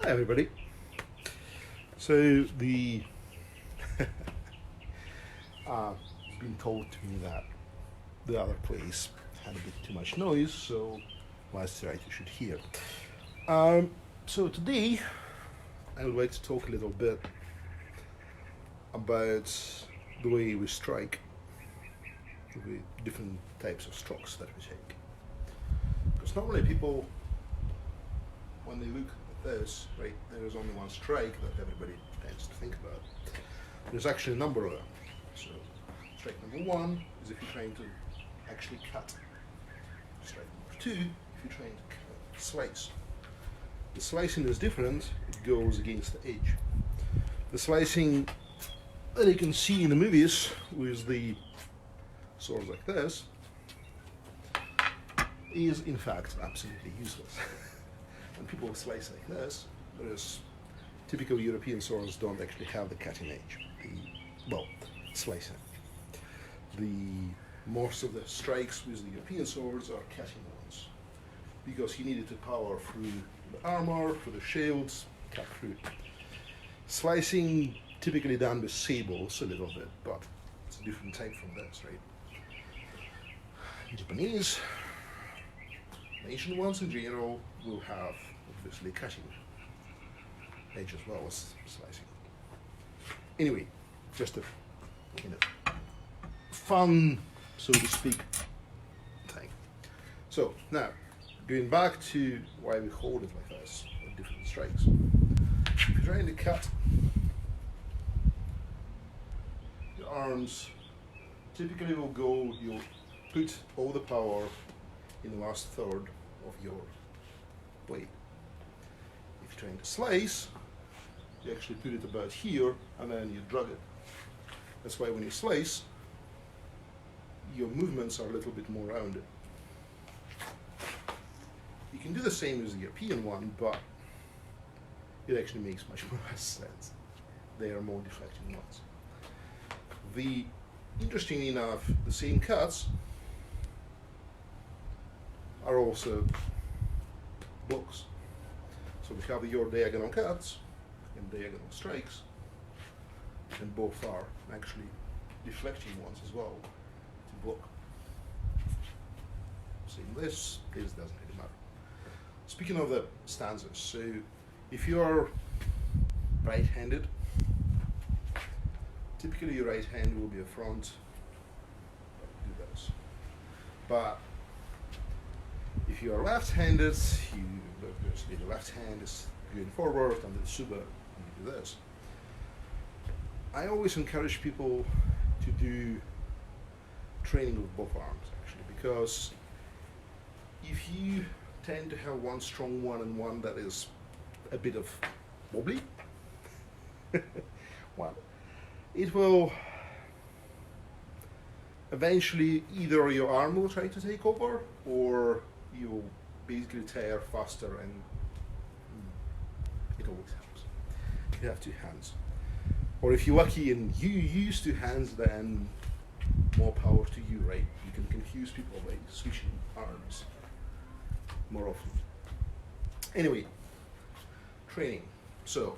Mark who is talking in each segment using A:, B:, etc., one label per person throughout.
A: Hi everybody. So it's been told to me that the other place had a bit too much noise, so last night you should hear. So today I would like to talk a little bit about the way we strike, the different types of strokes that we take. Because normally people, when they look at this, right, there is only one strike that everybody tends to think about. There's actually a number of them. So strike number one is if you're trying to actually cut. Strike number two, if you're trying to slice. The slicing is different, it goes against the edge. The slicing that you can see in the movies with the swords like this is in fact absolutely useless. When people slice like this, whereas typical European swords don't actually have the cutting edge, slicing. Most of the strikes with the European swords are cutting ones, because you needed to power through the armor, through the shields, cut through. Slicing typically done with sables a little bit, but it's a different type from this, right? Japanese, Asian ones in general will have obviously cutting edge as well as slicing. Anyway, just a fun, so to speak, thing. So now, going back to why we hold it like this with different strikes. If you're trying to cut, your arms typically will go, you'll put all the power in the last third of your blade. If you're trying to slice, you actually put it about here and then you drag it. That's why when you slice, your movements are a little bit more rounded. You can do the same as the European one, but it actually makes much more sense. They are more deflecting ones. Interestingly enough, the same cuts are also blocks. So we have your diagonal cuts and diagonal strikes, and both are actually deflecting ones as well to block. Same this doesn't really matter. Speaking of the stanzas, so if you are right-handed, typically your right hand will be a front, do this. But if you are left-handed, obviously the left hand is going forward and the suba, you do this. I always encourage people to do training with both arms, actually, because if you tend to have one strong one and one that is a bit of wobbly, it will eventually either your arm will try to take over, or you'll basically tear faster, and it always helps. You have two hands. Or if you're lucky and you use two hands, then more power to you, right? You can confuse people by switching arms more often. Anyway, training. So,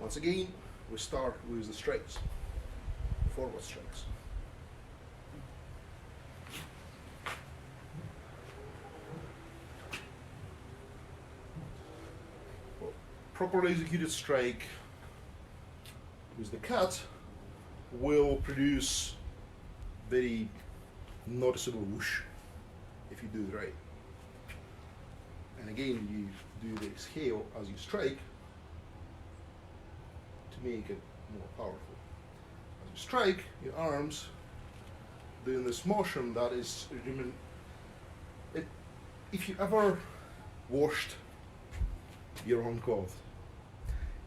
A: once again, we start with the strikes, forward strikes. Properly executed strike with the cut will produce very noticeable whoosh if you do it right. And again, you do the exhale as you strike to make it more powerful. As you strike, your arms doing this motion that is, if you ever washed your own clothes,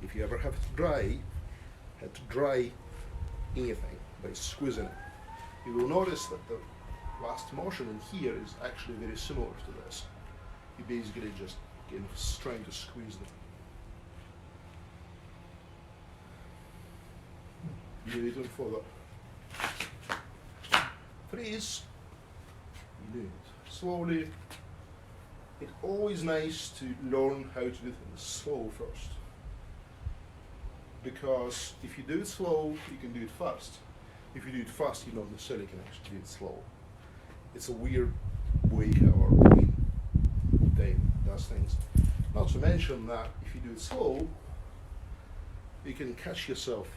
A: if you ever had to dry anything by squeezing it, you will notice that the last motion in here is actually very similar to this. You basically just trying to squeeze them. You do it for the freeze, you do it slowly, It's always nice to learn how to do things slow first. Because if you do it slow, you can do it fast. If you do it fast, you not necessarily can actually do it slow. It's a weird way how our brain does things. Not to mention that if you do it slow, you can catch yourself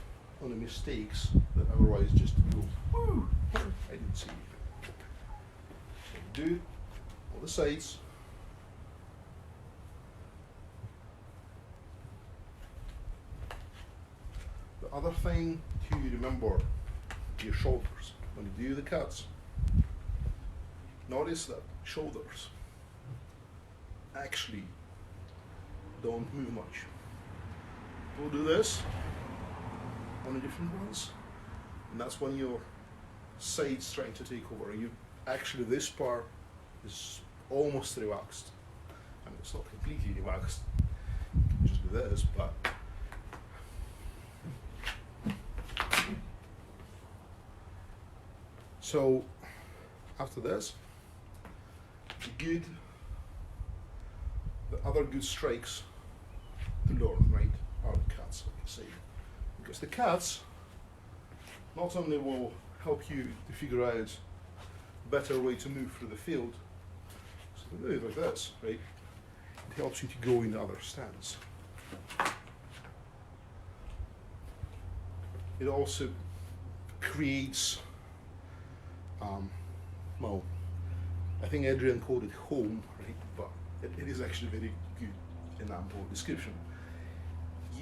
A: on the mistakes that otherwise just go, whoo, I didn't see you. So do all the sides. The other thing to remember, your shoulders. When you do the cuts, notice that shoulders actually don't move much. We'll do this on the different ones, and that's when your side's trying to take over. You actually, this part is almost relaxed. I mean, it's not completely relaxed. You can just do this, but so after this, the other good strikes to learn, right, are the cuts, like I say. Because the cuts not only will help you to figure out a better way to move through the field, so to move like this, right, it helps you to go in the other stance. It also creates, well, I think Adrian called it home, right, but it is actually very good and ample description.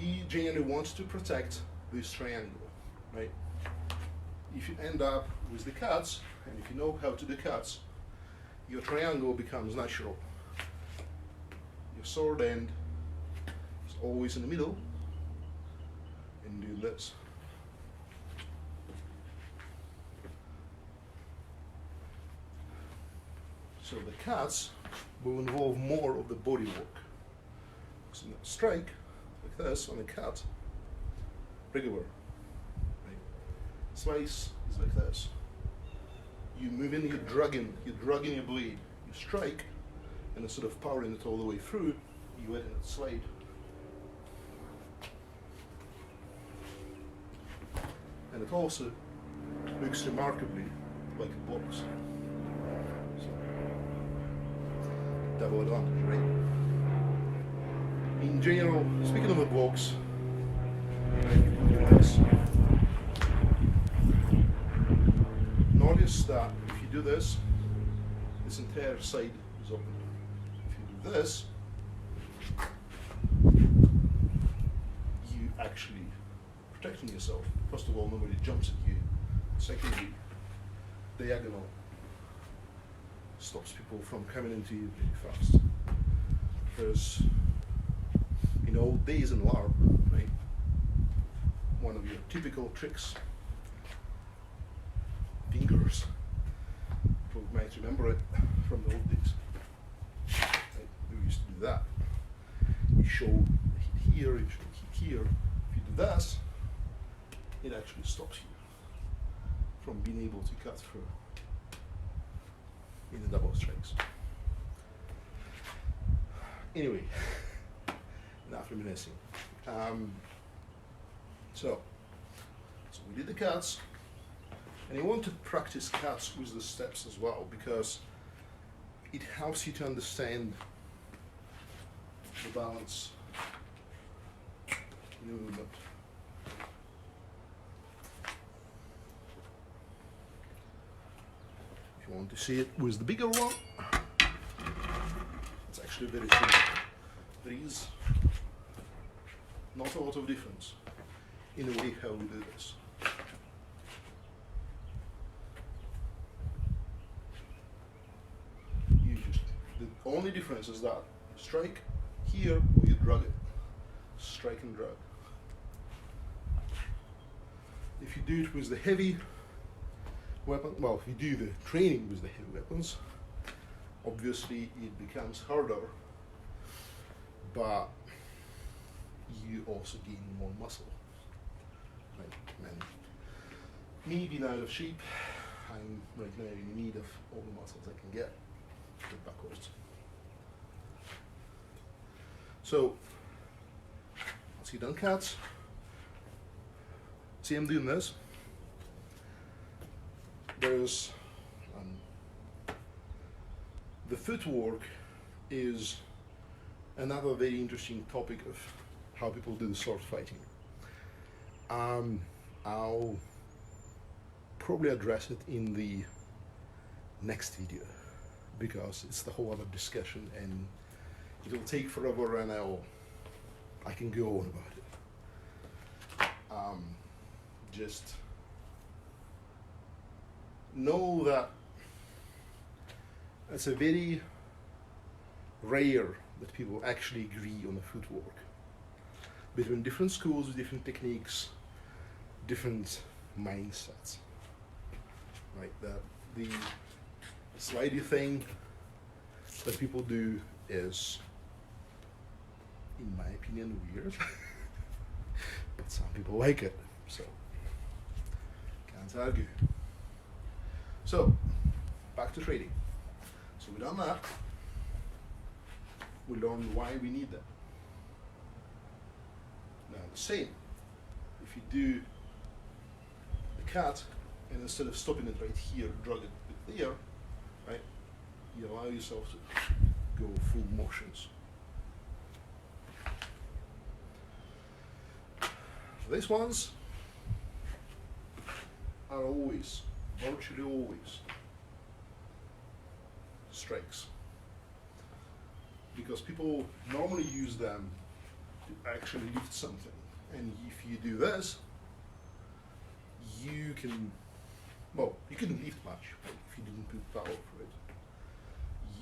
A: You genuinely want to protect this triangle, right? If you end up with the cuts, and if you know how to do cuts, your triangle becomes natural. Your sword end is always in the middle, and do this. So the cuts will involve more of the body work. So in a strike, like this, on a cut, regular. Right? Slice is like this. You move in, you're dragging your blade. You strike, and instead of powering it all the way through, you let it slide. And it also looks remarkably like a box. Double advantage, right? In general, speaking of a box, notice that if you do this, this entire side is open. If you do this, you actually protecting yourself. First of all, nobody jumps at you. Secondly, diagonal stops people from coming into you really fast. Because in old days in LARP, right, one of your typical tricks, fingers, people might remember it from the old days. Right? We used to do that. You show hit here, you show hit here. If you do this, it actually stops you from being able to cut through in the double strikes. Anyway, enough reminiscing. So we did the cuts, and you want to practice cuts with the steps as well, because it helps you to understand the balance in the movement. If you want to see it with the bigger one, it's actually very simple. There is not a lot of difference in the way how we do this. The only difference is that you strike here or you drag it. Strike and drag. If you do it with the heavy weapon, well, if you do the training with the heavy weapons, obviously it becomes harder, but you also gain more muscle. Right? And me being out of shape, I'm right now in need of all the muscles I can get backwards. So, once you've done cats, see I'm doing this. There's the footwork is another very interesting topic of how people do the sword fighting. I'll probably address it in the next video because it's the whole other discussion and it'll take forever and I can go on about it. Just know that it's a very rare that people actually agree on the footwork between different schools with different techniques, different mindsets. Right, the slidey thing that people do is, in my opinion, weird, but some people like it, so can't argue. So, back to trading. So we've done that. We learned why we need that. Now the same, if you do the cat, and instead of stopping it right here, drag it there, right, you allow yourself to go full motions. These ones are always, virtually always, strikes. Because people normally use them to actually lift something. And if you do this, you can, well, you couldn't lift much if you didn't put power for it.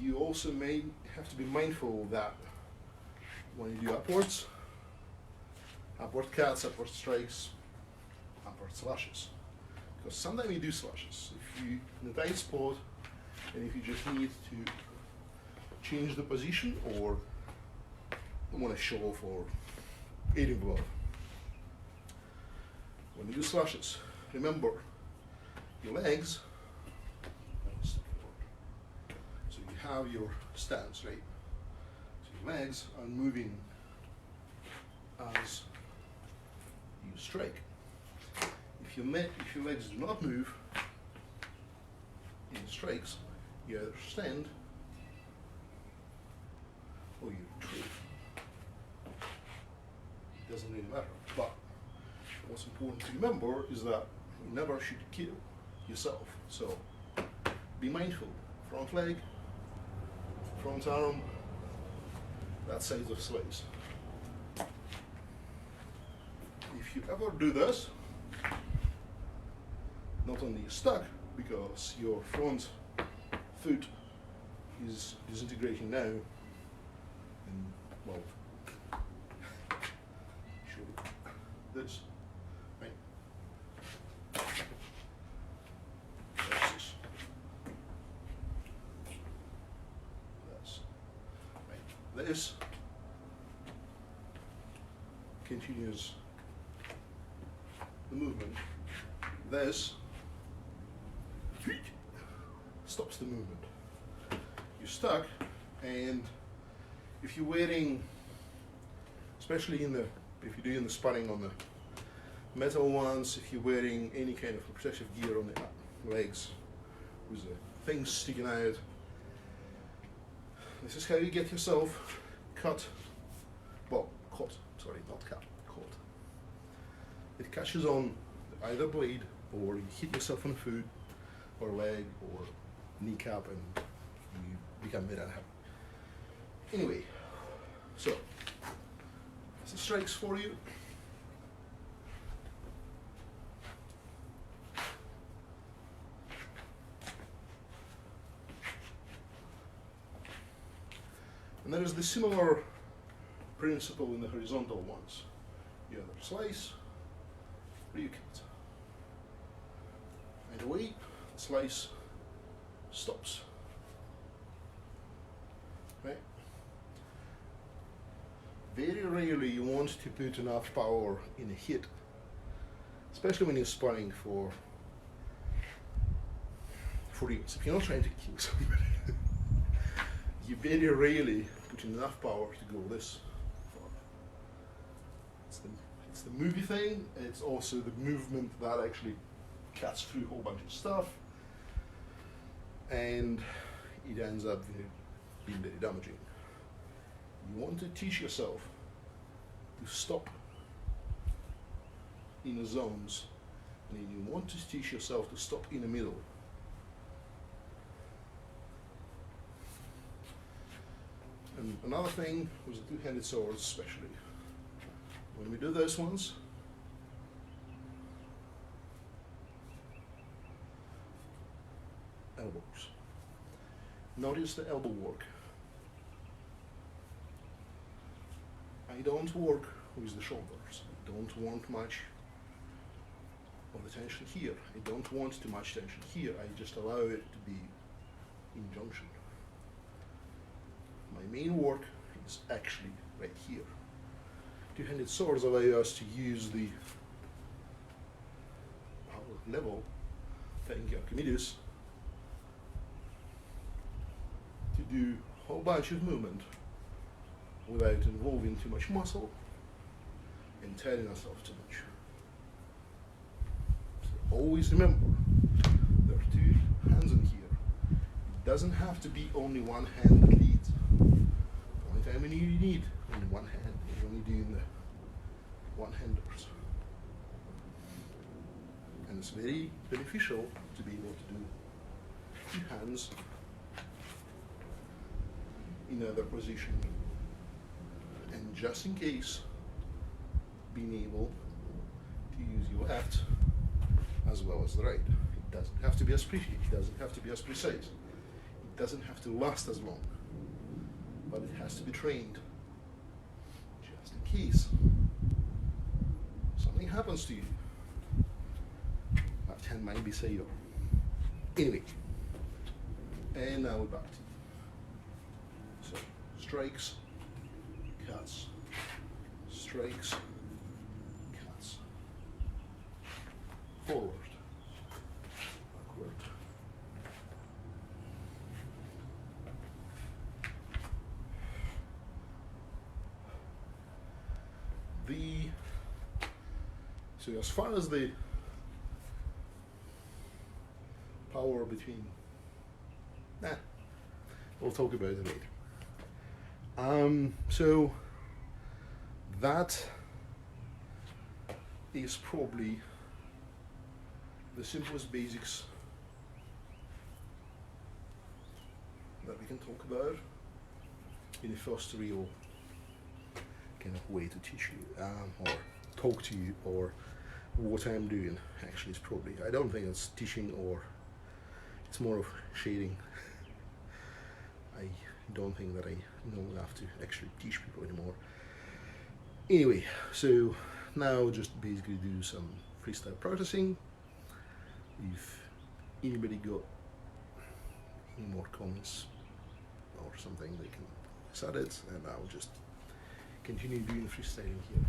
A: You also may have to be mindful that when you do upwards, upward cuts, upward strikes, upward slashes. Because sometimes you do slashes. If you in a tight spot, and if you just need to change the position or want to show off or aiding above. When you do slashes, remember your legs. So you have your stance, right? So your legs are moving as you strike. If your legs do not move in strikes, you either stand or you retreat. It doesn't really matter. But what's important to remember is that you never should kill yourself. So be mindful. Front leg, front arm, that size of slice. If you ever do this, not only you're stuck because your front foot is disintegrating now, and well, show this, right? This, right? This continues the movement. This stops the movement. You're stuck, and if you're wearing, especially if you're doing the sparring on the metal ones, if you're wearing any kind of protective gear on the legs with the things sticking out, this is how you get yourself caught. Sorry, not cut, caught. It catches on either blade, or you hit yourself on the foot, or leg, or kneecap, and you become very unhappy. Anyway, so that's the strikes for you. And there is the similar principle in the horizontal ones. You either slice or you cut. And away, slice stops. Right? Very rarely you want to put enough power in a hit, especially when you're sparring for reals. If you're not trying to kill somebody, you very rarely put enough power to go this it's the movie thing. It's also the movement that actually cuts through a whole bunch of stuff, and it ends up being very damaging. You want to teach yourself to stop in the zones, and you want to teach yourself to stop in the middle. And another thing was the two-handed swords, especially. When we do those ones, elbows. Notice the elbow work. I don't work with the shoulders. I don't want much of the tension here. I don't want too much tension here. I just allow it to be in junction. My main work is actually right here. Two-handed swords allow us to use the power level, thank you Archimedes, to do a whole bunch of movement without involving too much muscle and tiring ourselves too much. So always remember, there are two hands in here. It doesn't have to be only one hand that leads. The only time you need only one hand is when you're doing the one-handers. And it's very beneficial to be able to do two hands in other position, and just in case, being able to use your left as well as the right. It doesn't have to be as precise, it doesn't have to be as precise, it doesn't have to last as long, but it has to be trained just in case something happens to you. Left hand might be safer. Anyway, and now we're back to so strikes, cuts, strikes, cuts, forward, backward, so as far as the power between, we'll talk about it later. So that is probably the simplest basics that we can talk about in the first real kind of way to teach you or talk to you, or what I'm doing actually is probably, I don't think it's teaching, or it's more of shading. I don't think that I know enough to actually teach people anymore. Anyway, so now just basically do some freestyle practicing. If anybody got any more comments or something, they can set it, and I'll just continue doing freestyling here.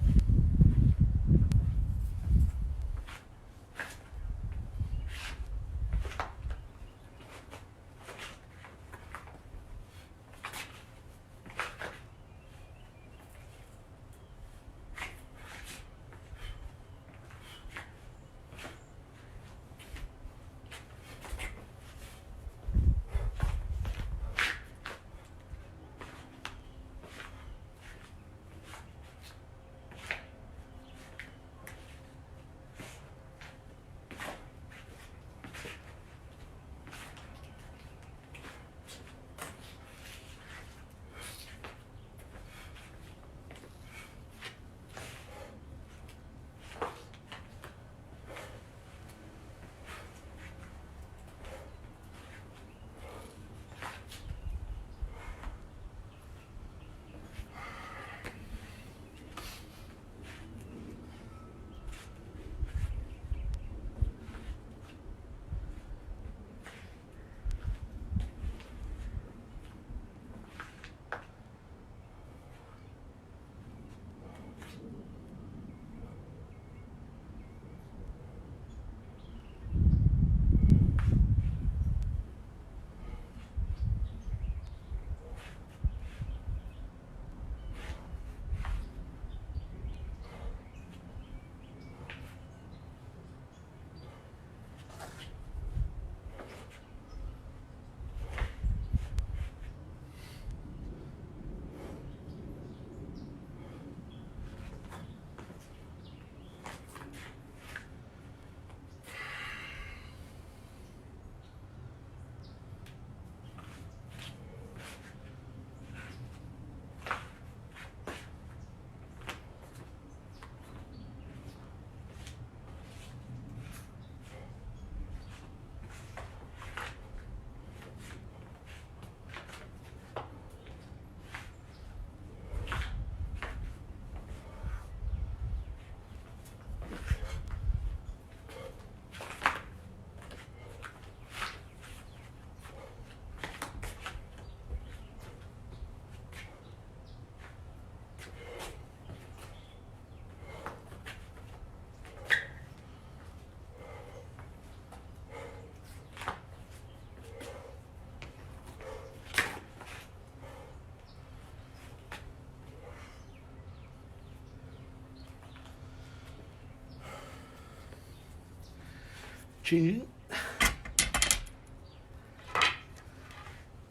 A: changing.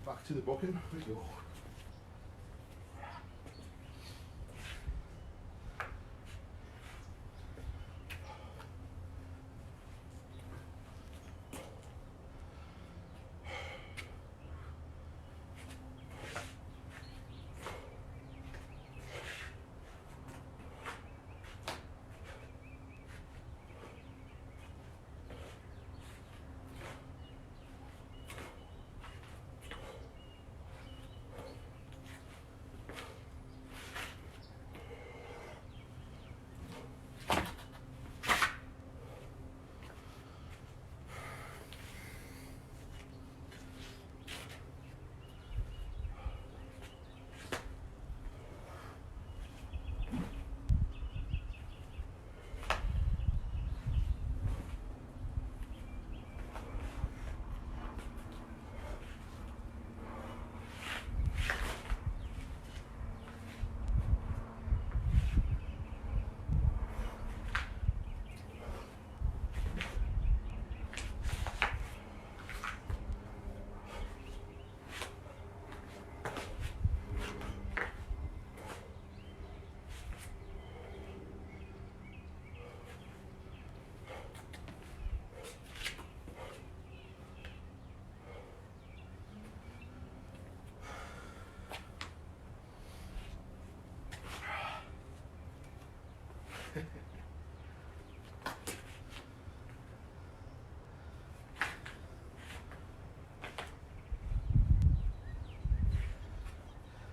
A: Back to the booking, we go.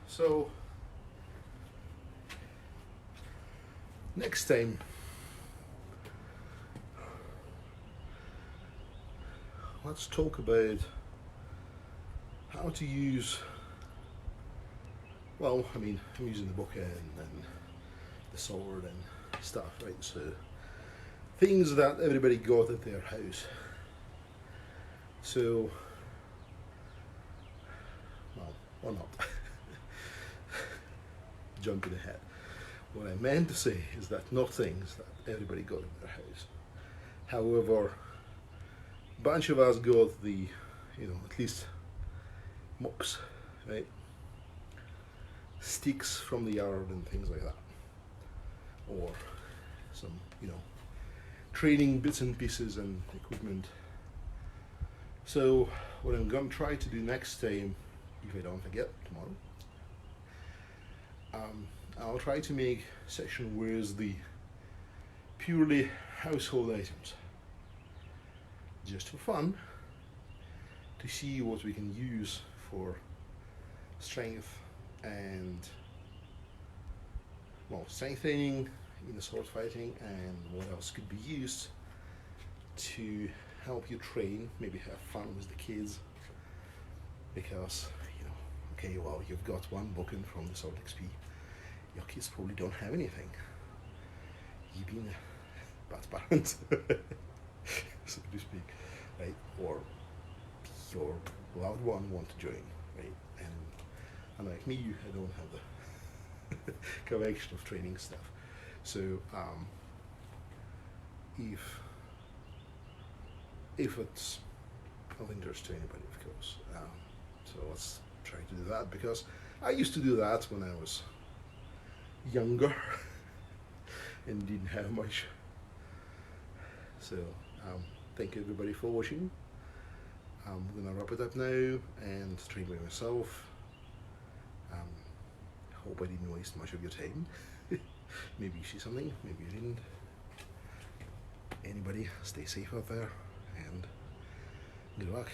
A: So next time let's talk about how to use, well, I mean, I'm using the book and the sword and stuff, right? So things that everybody got at their house. So, well, or not. Jumping ahead. What I meant to say is that not things that everybody got in their house. However, a bunch of us got the, you know, at least mops, right? Sticks from the yard and things like that. Or some, you know, training bits and pieces and equipment. So what I'm going to try to do next time, if I don't forget tomorrow, I'll try to make a section where is the purely household items, just for fun, to see what we can use for strength and, well, strength training in the sword fighting, and what else could be used to help you train, maybe have fun with the kids, because, you know, okay, well, you've got one booking from the Sword XP, your kids probably don't have anything. You've been a bad parent, so to speak, right? Or your loved one want to join, right? And unlike me, I don't have the collection of training stuff. So if it's of interest to anybody, of course. So let's try to do that, because I used to do that when I was younger and didn't have much. So thank you everybody for watching. I'm gonna wrap it up now and stream by myself. Hope I didn't waste much of your time. Maybe you see something, maybe you didn't. Anybody, stay safe out there and good luck.